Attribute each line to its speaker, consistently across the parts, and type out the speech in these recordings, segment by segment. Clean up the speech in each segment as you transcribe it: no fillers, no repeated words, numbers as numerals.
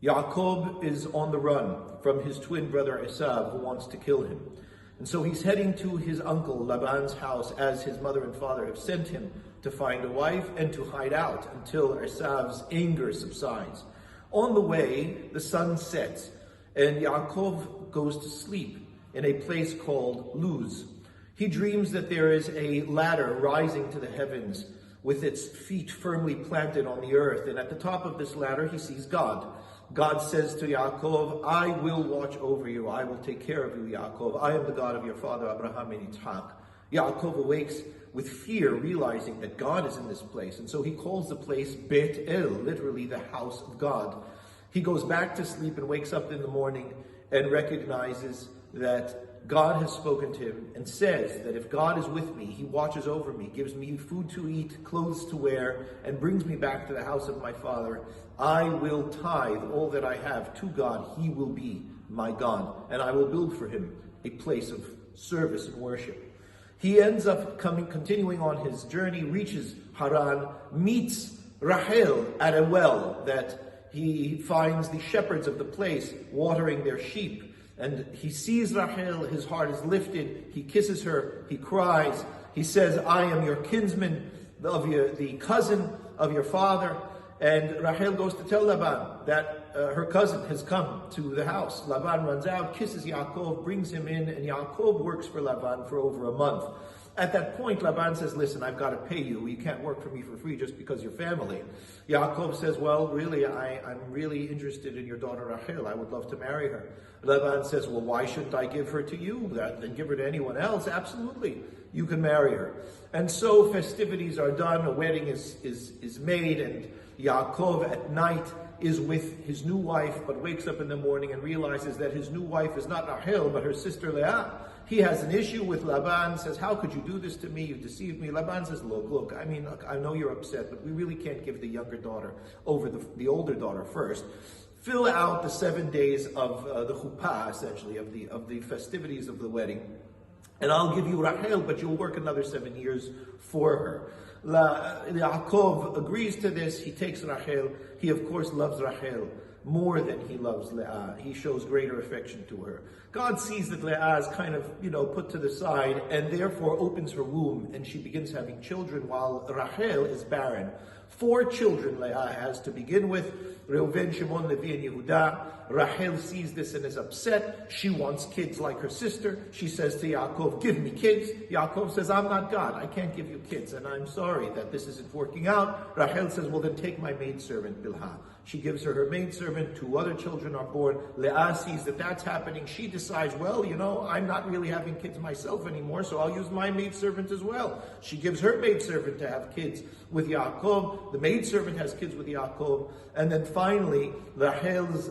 Speaker 1: Yaakov is on the run from his twin brother Esav, who wants to kill him. And so he's heading to his uncle Laban's house, as his mother and father have sent him, to find a wife and to hide out until Esav's anger subsides. On the way, the sun sets, and Yaakov goes to sleep in a place called Luz. He dreams that there is a ladder rising to the heavens with its feet firmly planted on the earth. And at the top of this ladder, he sees God. God says to Yaakov, I will watch over you. I will take care of you, Yaakov. I am the God of your father, Abraham and Yitzhak. Yaakov awakes with fear, realizing that God is in this place. And so he calls the place Bet El, literally the house of God. He goes back to sleep and wakes up in the morning and recognizes that God has spoken to him and says that if God is with me, he watches over me, gives me food to eat, clothes to wear, and brings me back to the house of my father, I will tithe all that I have to God. He will be my God, and I will build for him a place of service and worship. He ends up continuing on his journey, reaches Haran, meets Rachel at a well that he finds the shepherds of the place watering their sheep. And he sees Rachel, his heart is lifted, he kisses her, he cries, he says, I am your kinsman, the cousin of your father. And Rachel goes to tell Laban that her cousin has come to the house. Laban runs out, kisses Yaakov, brings him in, and Yaakov works for Laban for over a month. At that point, Laban says, listen, I've got to pay you. You can't work for me for free just because you're family. Yaakov says, well, really, I'm really interested in your daughter Rachel. I would love to marry her. Laban says, well, why shouldn't I give her to you than give her to anyone else? Absolutely. You can marry her. And so festivities are done. A wedding is made, and Yaakov at night is with his new wife, but wakes up in the morning and realizes that his new wife is not Rachel, but her sister Leah. He has an issue with Laban, says, how could you do this to me? You deceived me. Laban says, look, I know you're upset, but we really can't give the younger daughter over the older daughter first. Fill out the 7 days of the chuppah, essentially, of the festivities of the wedding. And I'll give you Rachel, but you'll work another 7 years for her. Yaakov agrees to this. He takes Rachel. He, of course, loves Rachel more than he loves Leah. He shows greater affection to her. God sees that Leah is kind of, put to the side, and therefore opens her womb, and she begins having children while Rachel is barren. 4 children Leah has to begin with: Reuven, Shimon, Levi, and Yehuda. Rachel sees this and is upset. She wants kids like her sister. She says to Yaakov, give me kids. Yaakov says, I'm not God. I can't give you kids, and I'm sorry that this isn't working out. Rachel says, well, then take my maidservant, Bilhah. She gives her maidservant. 2 other children are born. Leah sees that that's happening. She decides, well, I'm not really having kids myself anymore, so I'll use my maidservant as well. She gives her maidservant to have kids with Yaakov. The maidservant has kids with Yaakov. And then finally, Rachel's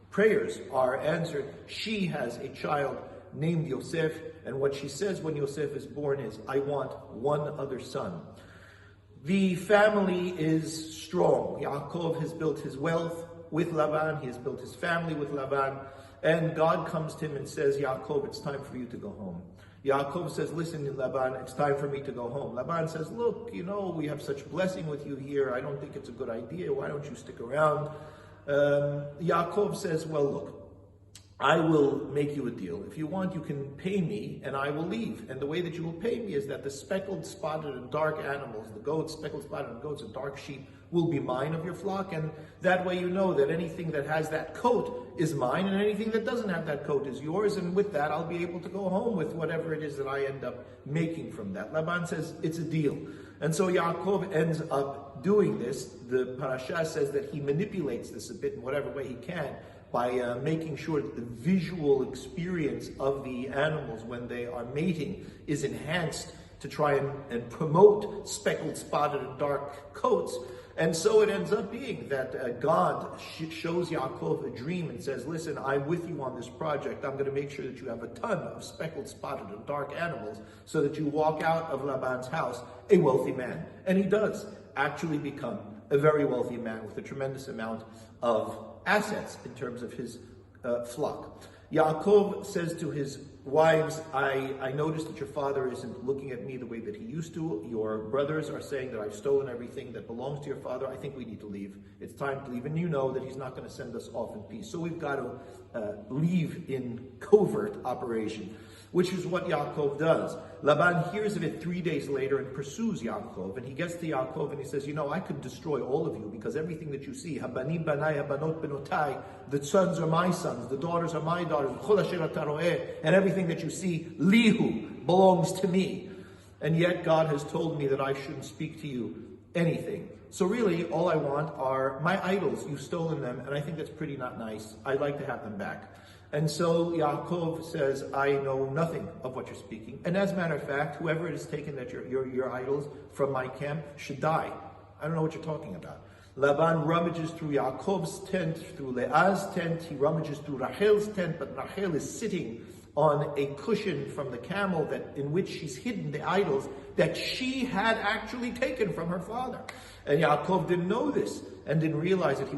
Speaker 1: prayers are answered. She has a child named Yosef, and what she says when Yosef is born is, I want one other son. The family is strong. Yaakov has built his wealth with Laban. He has built his family with Laban. And God comes to him and says, Yaakov, it's time for you to go home. Yaakov says, listen, Laban, it's time for me to go home. Laban says, look, we have such blessing with you here. I don't think it's a good idea. Why don't you stick around? Yaakov says, well, look, I will make you a deal. If you want, you can pay me and I will leave. And the way that you will pay me is that the speckled, spotted, and dark animals, the goats, speckled, spotted, and goats, and dark sheep will be mine of your flock. And that way you know that anything that has that coat is mine, and anything that doesn't have that coat is yours. And with that, I'll be able to go home with whatever it is that I end up making from that. Laban says, it's a deal. And so Yaakov ends up doing this. The parasha says that he manipulates this a bit in whatever way he can, by making sure that the visual experience of the animals when they are mating is enhanced to try and promote speckled, spotted, and dark coats. And so it ends up being that God shows Yaakov a dream and says, listen, I'm with you on this project. I'm going to make sure that you have a ton of speckled, spotted, and dark animals so that you walk out of Laban's house a wealthy man. And he does actually become a very wealthy man with a tremendous amount of assets in terms of his flock. Yaakov says to his wives, I noticed that your father isn't looking at me the way that he used to. Your brothers are saying that I've stolen everything that belongs to your father. I think we need to leave. It's time to leave. And you know that he's not going to send us off in peace. So we've got to leave in covert operation, which is what Yaakov does. Laban hears of it 3 days later and pursues Yaakov. And he gets to Yaakov and he says, I could destroy all of you because everything that you see, Habanim banai, habanot benotai, the sons are my sons, the daughters are my daughters, and everything that you see, lihu, belongs to me. And yet God has told me that I shouldn't speak to you anything. So really, all I want are my idols. You've stolen them, and I think that's pretty not nice. I'd like to have them back. And so Yaakov says, I know nothing of what you're speaking. And as a matter of fact, whoever it has taken that your idols from my camp should die. I don't know what you're talking about. Laban rummages through Yaakov's tent, through Leah's tent. He rummages through Rachel's tent, but Rachel is sitting on a cushion from the camel in which she's hidden the idols that she had actually taken from her father. And Yaakov didn't know this and didn't realize that he